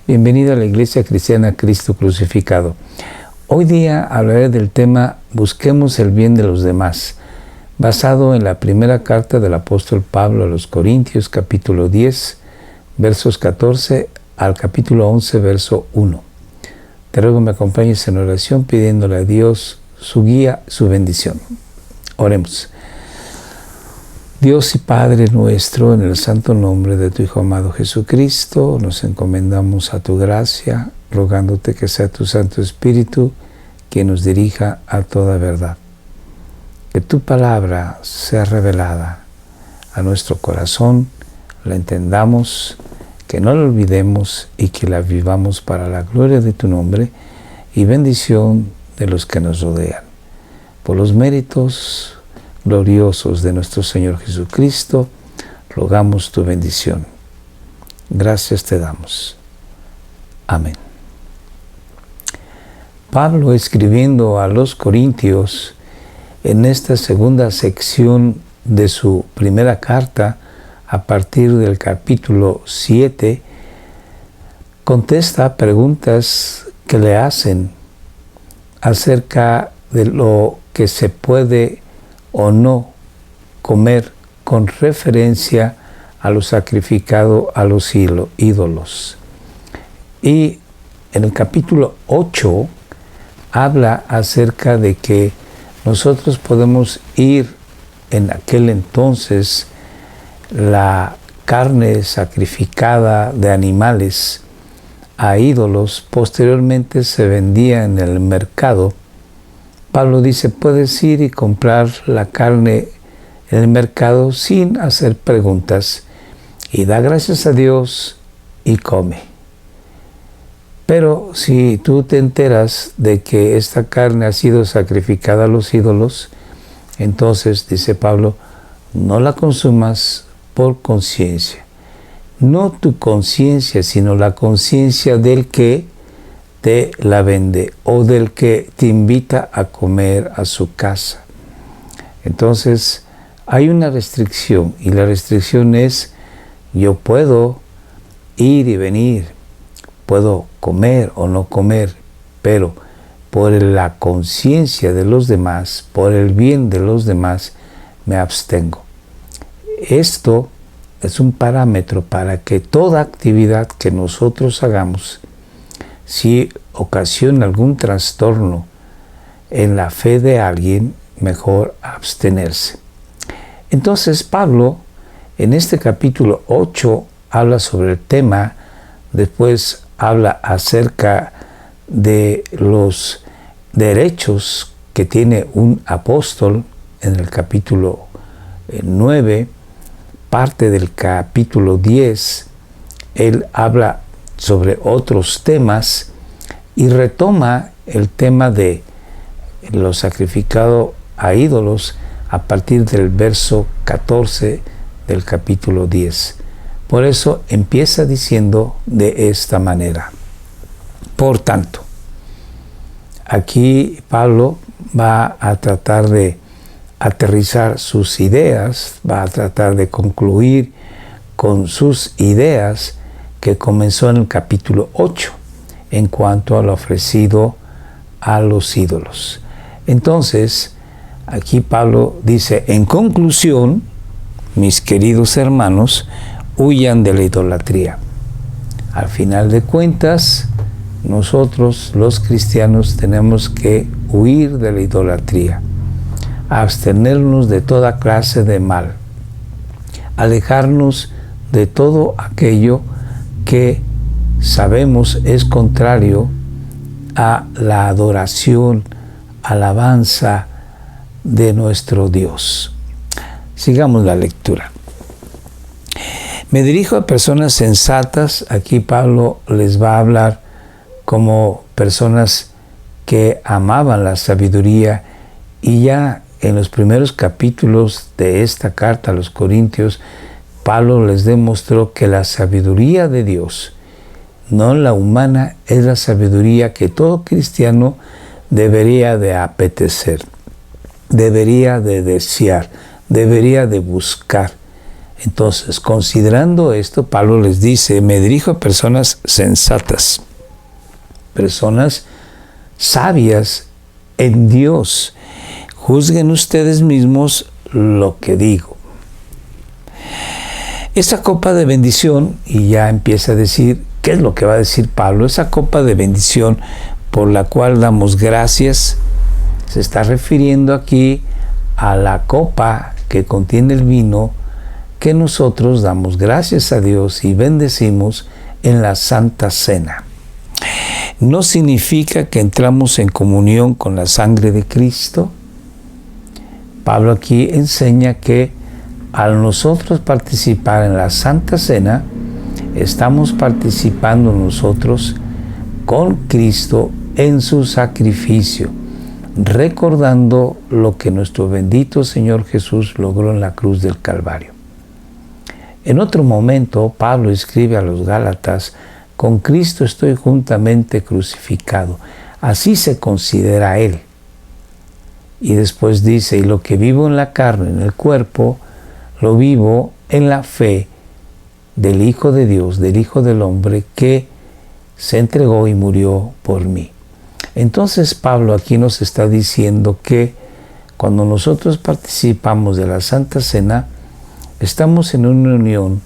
Bienvenido a la Iglesia Cristiana Cristo Crucificado. Hoy día hablaré del tema Busquemos el bien de los demás, basado en la primera carta del apóstol Pablo a los Corintios, capítulo 10, versos 14 al capítulo 11, verso 1. Te ruego me acompañes en oración pidiéndole a Dios su guía, su bendición. Oremos. Dios y Padre nuestro, en el santo nombre de tu Hijo amado Jesucristo, nos encomendamos a tu gracia, rogándote que sea tu Santo Espíritu quien nos dirija a toda verdad. Que tu palabra sea revelada a nuestro corazón, la entendamos, que no la olvidemos y que la vivamos para la gloria de tu nombre y bendición de los que nos rodean. Por los méritos gloriosos de nuestro Señor Jesucristo, rogamos tu bendición. Gracias te damos. Amén. Pablo, escribiendo a los Corintios, en esta segunda sección de su primera carta, a partir del capítulo 7, contesta preguntas que le hacen acerca de lo que se puede o no comer con referencia a lo sacrificado a los ídolos. Y en el capítulo 8 habla acerca de que nosotros podemos ir en aquel entonces la carne sacrificada de animales a ídolos, posteriormente se vendía en el mercado. Pablo dice, puedes ir y comprar la carne en el mercado sin hacer preguntas y da gracias a Dios y come. Pero si tú te enteras de que esta carne ha sido sacrificada a los ídolos, entonces, dice Pablo, no la consumas por conciencia. No tu conciencia, sino la conciencia del que te la vende o del que te invita a comer a su casa. Entonces, hay una restricción y la restricción es, yo puedo ir y venir, puedo comer o no comer, pero por la conciencia de los demás, por el bien de los demás, me abstengo. Esto es un parámetro para que toda actividad que nosotros hagamos, si ocasiona algún trastorno en la fe de alguien, mejor abstenerse. Entonces Pablo, en este capítulo 8, habla sobre el tema, después habla acerca de los derechos que tiene un apóstol en el capítulo 9, parte del capítulo 10, él habla sobre otros temas y retoma el tema de lo sacrificado a ídolos a partir del verso 14 del capítulo 10. Por eso empieza diciendo de esta manera. Por tanto, aquí Pablo va a tratar de aterrizar sus ideas, va a tratar de concluir con sus ideas que comenzó en el capítulo 8, en cuanto a lo ofrecido a los ídolos. Entonces, aquí Pablo dice, en conclusión, mis queridos hermanos, huyan de la idolatría. Al final de cuentas, nosotros los cristianos tenemos que huir de la idolatría, abstenernos de toda clase de mal, alejarnos de todo aquello que sabemos es contrario a la adoración, alabanza de nuestro Dios. Sigamos la lectura. Me dirijo a personas sensatas. Aquí Pablo les va a hablar como personas que amaban la sabiduría, y ya en los primeros capítulos de esta carta a los Corintios, Pablo les demostró que la sabiduría de Dios, no la humana, es la sabiduría que todo cristiano debería de apetecer, debería de desear, debería de buscar. Entonces, considerando esto, Pablo les dice, me dirijo a personas sensatas, personas sabias en Dios. Juzguen ustedes mismos lo que digo. Esa copa de bendición, y ya empieza a decir, ¿qué es lo que va a decir Pablo? Esa copa de bendición por la cual damos gracias, se está refiriendo aquí a la copa que contiene el vino que nosotros damos gracias a Dios y bendecimos en la Santa Cena. No significa que entramos en comunión con la sangre de Cristo. Pablo aquí enseña que al nosotros participar en la Santa Cena, estamos participando nosotros con Cristo en su sacrificio, recordando lo que nuestro bendito Señor Jesús logró en la cruz del Calvario. En otro momento, Pablo escribe a los Gálatas, con Cristo estoy juntamente crucificado. Así se considera Él. Y después dice, y lo que vivo en la carne, en el cuerpo, lo vivo en la fe del Hijo de Dios, del Hijo del Hombre, que se entregó y murió por mí. Entonces Pablo aquí nos está diciendo que cuando nosotros participamos de la Santa Cena, estamos en una unión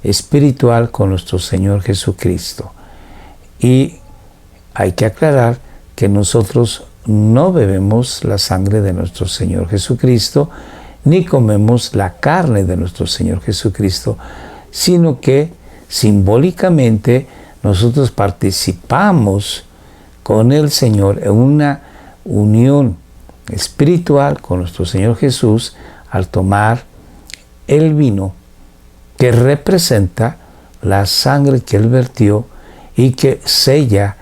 espiritual con nuestro Señor Jesucristo. Y hay que aclarar que nosotros no bebemos la sangre de nuestro Señor Jesucristo, ni comemos la carne de nuestro Señor Jesucristo, sino que simbólicamente nosotros participamos con el Señor en una unión espiritual con nuestro Señor Jesús al tomar el vino que representa la sangre que Él vertió y que sella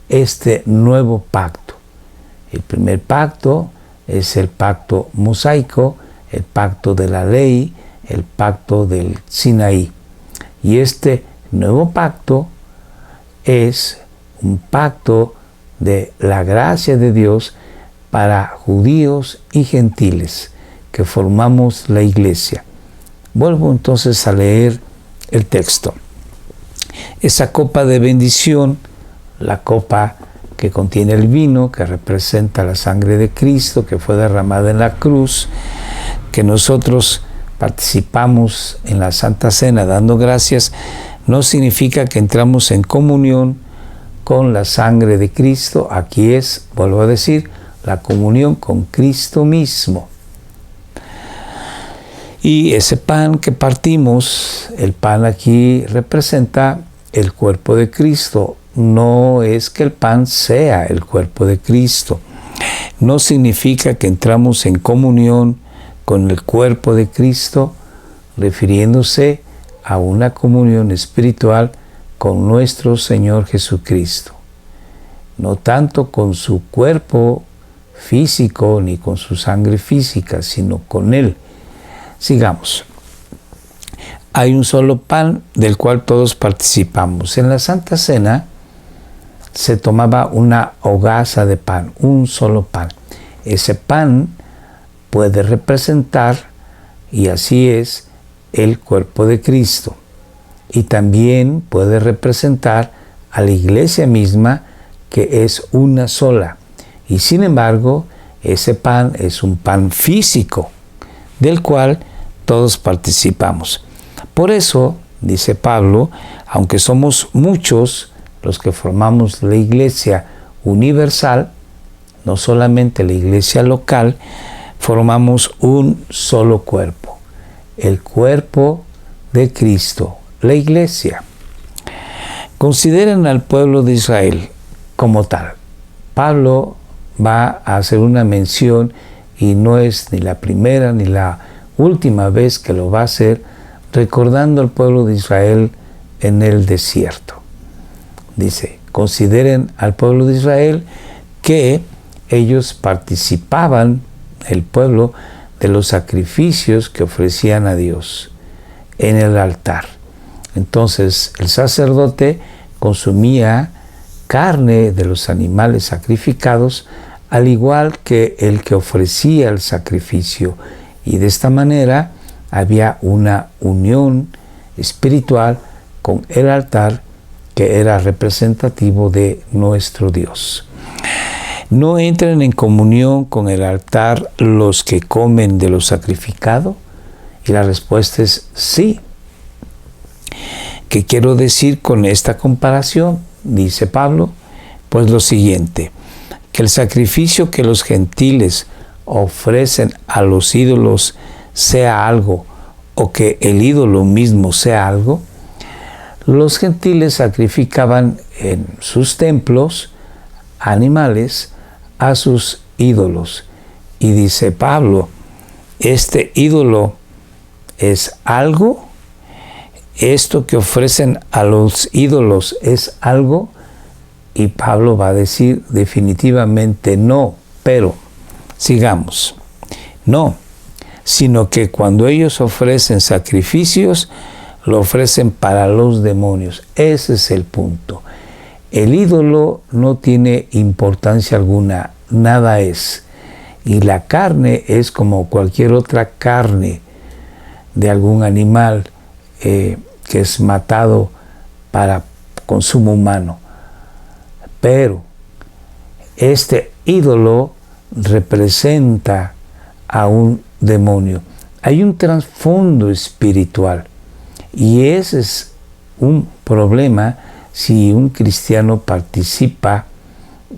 este nuevo pacto. El primer pacto es el pacto mosaico, el pacto de la ley, el pacto del Sinaí. Y este nuevo pacto es un pacto de la gracia de Dios para judíos y gentiles que formamos la iglesia. Vuelvo entonces a leer el texto. Esa copa de bendición, la copa que contiene el vino, que representa la sangre de Cristo, que fue derramada en la cruz, que nosotros participamos en la Santa Cena dando gracias, no significa que entramos en comunión con la sangre de Cristo. Aquí es, vuelvo a decir, la comunión con Cristo mismo. Y ese pan que partimos, el pan aquí representa el cuerpo de Cristo. No es que el pan sea el cuerpo de Cristo. No significa que entramos en comunión con el cuerpo de Cristo, refiriéndose a una comunión espiritual con nuestro Señor Jesucristo. No tanto con su cuerpo físico ni con su sangre física, sino con Él. Sigamos. Hay un solo pan del cual todos participamos. En la Santa Cena se tomaba una hogaza de pan, un solo pan. Ese pan puede representar, y así es, el cuerpo de Cristo. Y también puede representar a la iglesia misma, que es una sola. Y sin embargo, ese pan es un pan físico, del cual todos participamos. Por eso, dice Pablo, aunque somos muchos los que formamos la iglesia universal, no solamente la iglesia local, formamos un solo cuerpo, el cuerpo de Cristo, la iglesia. Consideren al pueblo de Israel como tal. Pablo va a hacer una mención, y no es ni la primera ni la última vez que lo va a hacer, recordando al pueblo de Israel en el desierto. Dice, consideren al pueblo de Israel que ellos participaban, el pueblo, de los sacrificios que ofrecían a Dios en el altar. Entonces, el sacerdote consumía carne de los animales sacrificados, al igual que el que ofrecía el sacrificio, y de esta manera había una unión espiritual con el altar que era representativo de nuestro Dios. ¿No entran en comunión con el altar los que comen de lo sacrificado? Y la respuesta es sí. ¿Qué quiero decir con esta comparación? Dice Pablo, pues lo siguiente, que el sacrificio que los gentiles ofrecen a los ídolos sea algo, o que el ídolo mismo sea algo. Los gentiles sacrificaban en sus templos animales a sus ídolos. Y dice Pablo, este ídolo es algo, esto que ofrecen a los ídolos es algo, y Pablo va a decir definitivamente no, pero sigamos, no, sino que cuando ellos ofrecen sacrificios, lo ofrecen para los demonios. Ese es el punto. El ídolo no tiene importancia alguna, nada es. Y la carne es como cualquier otra carne de algún animal que es matado para consumo humano. Pero este ídolo representa a un demonio. Hay un trasfondo espiritual. Y ese es un problema si un cristiano participa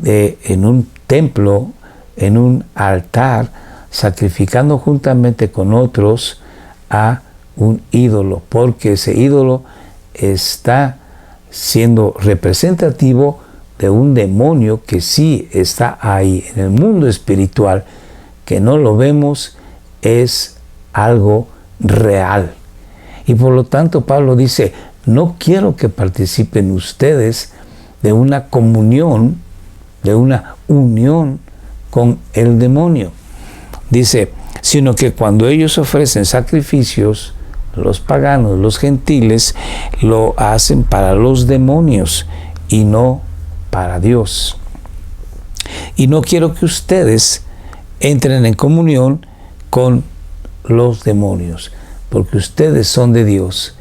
en un templo, en un altar, sacrificando juntamente con otros a un ídolo, porque ese ídolo está siendo representativo de un demonio que sí está ahí en el mundo espiritual, que no lo vemos, es algo real. Y por lo tanto Pablo dice, no quiero que participen ustedes de una comunión, de una unión con el demonio. Dice, sino que cuando ellos ofrecen sacrificios, los paganos, los gentiles, lo hacen para los demonios y no para Dios. Y no quiero que ustedes entren en comunión con los demonios, porque ustedes son de Dios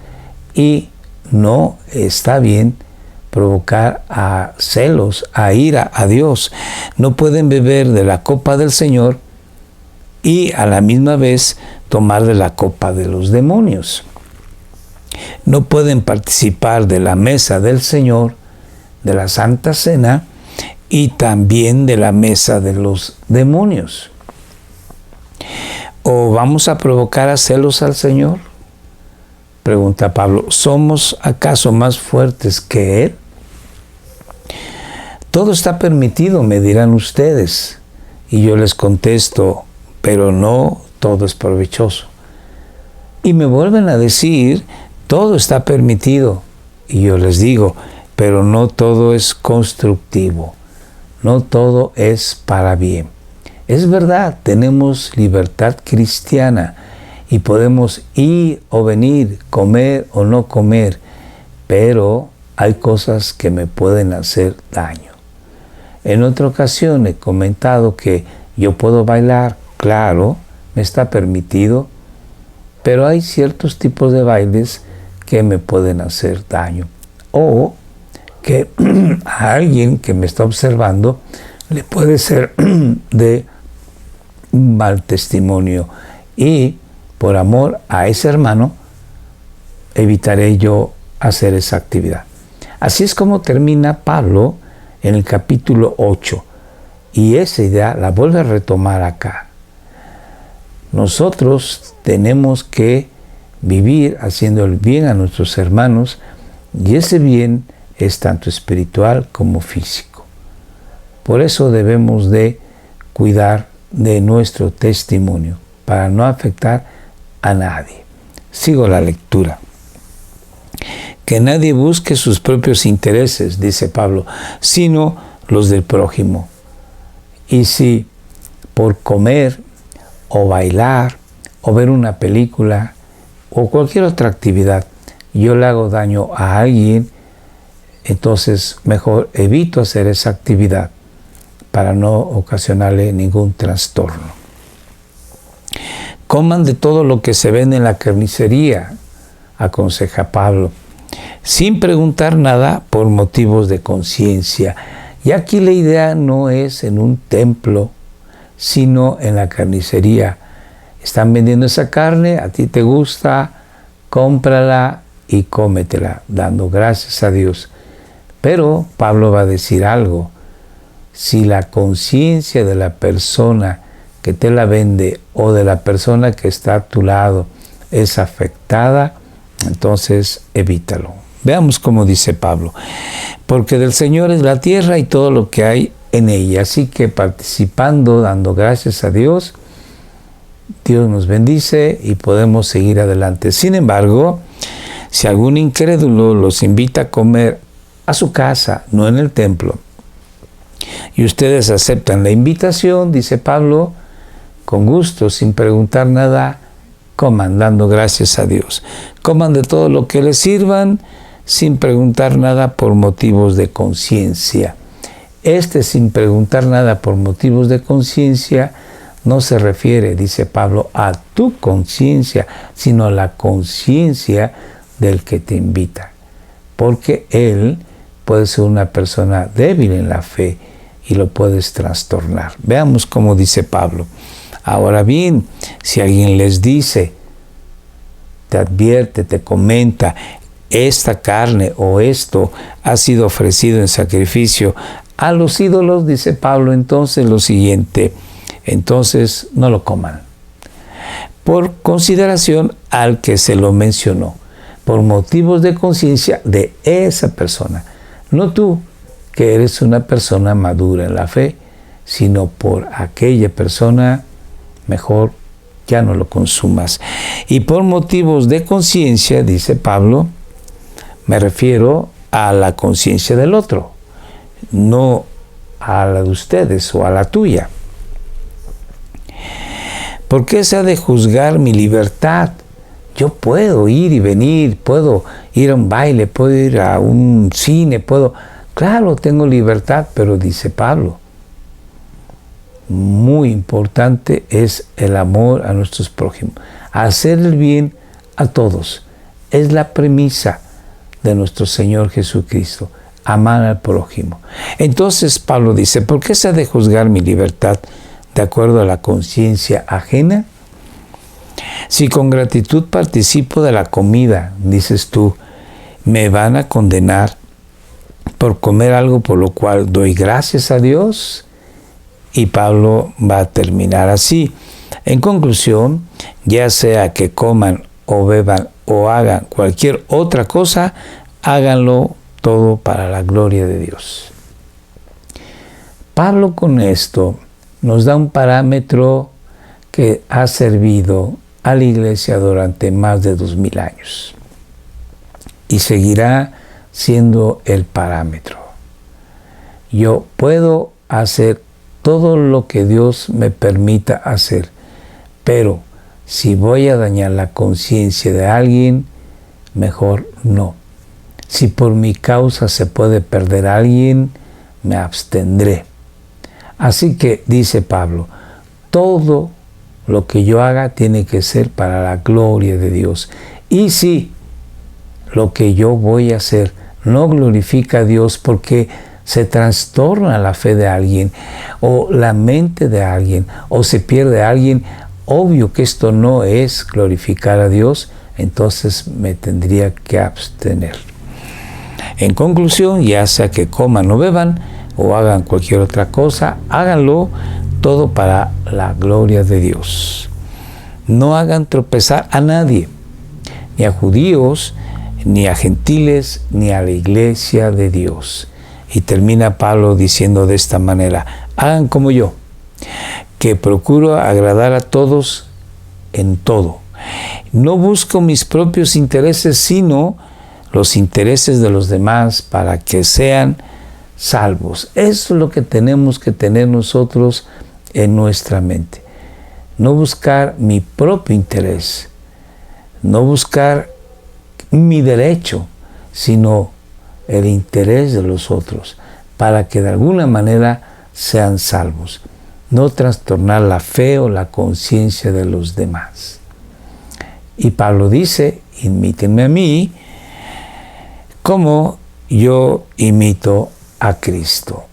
y no está bien provocar a celos, a ira a Dios. No pueden beber de la copa del Señor y a la misma vez tomar de la copa de los demonios. No pueden participar de la mesa del Señor, de la Santa Cena y también de la mesa de los demonios. ¿O vamos a provocar a celos al Señor? Pregunta Pablo, ¿somos acaso más fuertes que Él? Todo está permitido, me dirán ustedes. Y yo les contesto, pero no todo es provechoso. Y me vuelven a decir, todo está permitido. Y yo les digo, pero no todo es constructivo. No todo es para bien. Es verdad, tenemos libertad cristiana y podemos ir o venir, comer o no comer, pero hay cosas que me pueden hacer daño. En otra ocasión he comentado que yo puedo bailar, claro, me está permitido, pero hay ciertos tipos de bailes que me pueden hacer daño. O que a alguien que me está observando le puede ser de un mal testimonio y por amor a ese hermano evitaré yo hacer esa actividad. Así es como termina Pablo en el capítulo 8 y esa idea la vuelve a retomar acá. Nosotros tenemos que vivir haciendo el bien a nuestros hermanos y ese bien es tanto espiritual como físico. Por eso debemos de cuidar de nuestro testimonio para no afectar a nadie. Sigo la lectura. Que nadie busque sus propios intereses, dice Pablo, sino los del prójimo. Y si por comer o bailar o ver una película o cualquier otra actividad yo le hago daño a alguien, entonces mejor evito hacer esa actividad para no ocasionarle ningún trastorno. Coman de todo lo que se vende en la carnicería, aconseja Pablo, sin preguntar nada por motivos de conciencia. Y aquí la idea no es en un templo, sino en la carnicería. Están vendiendo esa carne, a ti te gusta, cómprala y cómetela, dando gracias a Dios. Pero Pablo va a decir algo. Si la conciencia de la persona que te la vende o de la persona que está a tu lado es afectada, entonces evítalo. Veamos cómo dice Pablo. Porque del Señor es la tierra y todo lo que hay en ella. Así que participando, dando gracias a Dios, Dios nos bendice y podemos seguir adelante. Sin embargo, si algún incrédulo los invita a comer a su casa, no en el templo, y ustedes aceptan la invitación, dice Pablo, con gusto, sin preguntar nada, coman, dando gracias a Dios. Coman de todo lo que les sirvan, sin preguntar nada por motivos de conciencia. Sin preguntar nada por motivos de conciencia, no se refiere, dice Pablo, a tu conciencia, sino a la conciencia del que te invita. Porque él puede ser una persona débil en la fe y lo puedes trastornar. Veamos cómo dice Pablo. Ahora bien, si alguien les dice, te advierte, te comenta, esta carne o esto ha sido ofrecido en sacrificio a los ídolos, dice Pablo, entonces lo siguiente, entonces no lo coman. Por consideración al que se lo mencionó, por motivos de conciencia de esa persona. No tú, que eres una persona madura en la fe, sino por aquella persona, mejor ya no lo consumas. Y por motivos de conciencia, dice Pablo, me refiero a la conciencia del otro, no a la de ustedes o a la tuya. ¿Por qué se ha de juzgar mi libertad? Yo puedo ir y venir, puedo ir a un baile, puedo ir a un cine, claro, tengo libertad, pero dice Pablo, muy importante es el amor a nuestros prójimos, hacer el bien a todos. Es la premisa de nuestro Señor Jesucristo, amar al prójimo. Entonces Pablo dice, ¿por qué se ha de juzgar mi libertad de acuerdo a la conciencia ajena? Si con gratitud participo de la comida, dices tú, ¿me van a condenar por comer algo por lo cual doy gracias a Dios? Y Pablo va a terminar así. En conclusión, ya sea que coman o beban o hagan cualquier otra cosa, háganlo todo para la gloria de Dios. Pablo con esto nos da un parámetro que ha servido a la iglesia durante más de 2000 años y seguirá siendo el parámetro. Yo puedo hacer todo lo que Dios me permita hacer, pero si voy a dañar la conciencia de alguien, mejor no. Si por mi causa se puede perder a alguien, me abstendré. Así que, dice Pablo, todo lo que yo haga tiene que ser para la gloria de Dios. Y si lo que yo voy a hacer no glorifica a Dios porque se trastorna la fe de alguien o la mente de alguien o se pierde a alguien, obvio que esto no es glorificar a Dios, entonces me tendría que abstener. En conclusión, ya sea que coman o beban o hagan cualquier otra cosa, háganlo todo para la gloria de Dios. No hagan tropezar a nadie, ni a judíos, ni a gentiles, ni a la iglesia de Dios. Y termina Pablo diciendo de esta manera, hagan como yo, que procuro agradar a todos en todo. No busco mis propios intereses, sino los intereses de los demás para que sean salvos. Eso es lo que tenemos que tener nosotros en nuestra mente. No buscar mi propio interés, no buscar mi derecho, sino el interés de los otros, para que de alguna manera sean salvos. no trastornar la fe o la conciencia de los demás. Y Pablo dice, imítenme a mí como yo imito a Cristo.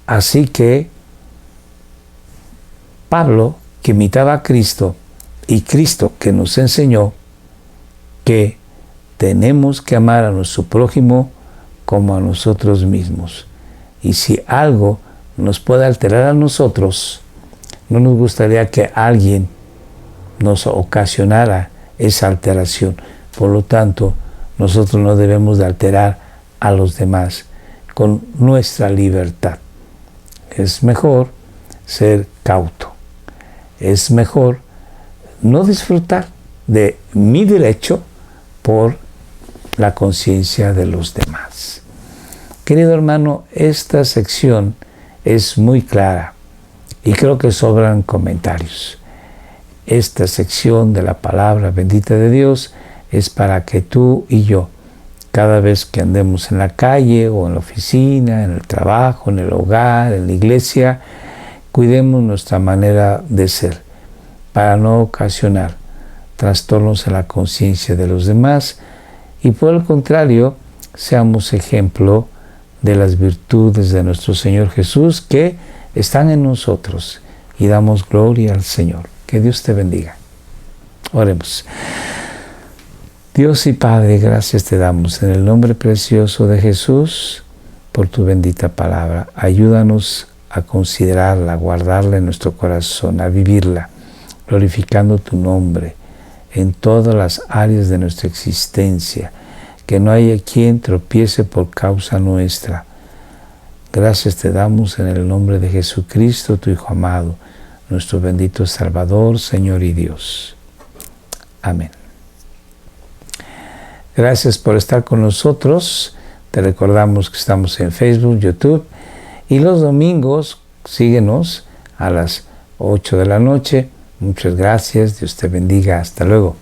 Así que Pablo, que imitaba a Cristo, y Cristo que nos enseñó que tenemos que amar a nuestro prójimo como a nosotros mismos. Y si algo nos puede alterar a nosotros, no nos gustaría que alguien nos ocasionara esa alteración. Por lo tanto, nosotros no debemos de alterar a los demás con nuestra libertad. Es mejor ser cauto. Es mejor no disfrutar de mi derecho por la conciencia de los demás. Querido hermano, esta sección es muy clara y creo que sobran comentarios. Esta sección de la palabra bendita de Dios es para que tú y yo, cada vez que andemos en la calle o en la oficina, en el trabajo, en el hogar, en la iglesia, cuidemos nuestra manera de ser para no ocasionar trastornos en la conciencia de los demás y por el contrario, seamos ejemplo de las virtudes de nuestro Señor Jesús que están en nosotros y damos gloria al Señor. Que Dios te bendiga. Oremos. Dios y Padre, gracias te damos en el nombre precioso de Jesús por tu bendita palabra. Ayúdanos a considerarla, a guardarla en nuestro corazón, a vivirla, glorificando tu nombre en todas las áreas de nuestra existencia, que no haya quien tropiece por causa nuestra. Gracias te damos en el nombre de Jesucristo, tu Hijo amado, nuestro bendito Salvador, Señor y Dios. Amén. Gracias por estar con nosotros. Te recordamos que estamos en Facebook, YouTube y los domingos síguenos a las 8 de la noche. Muchas gracias. Dios te bendiga. Hasta luego.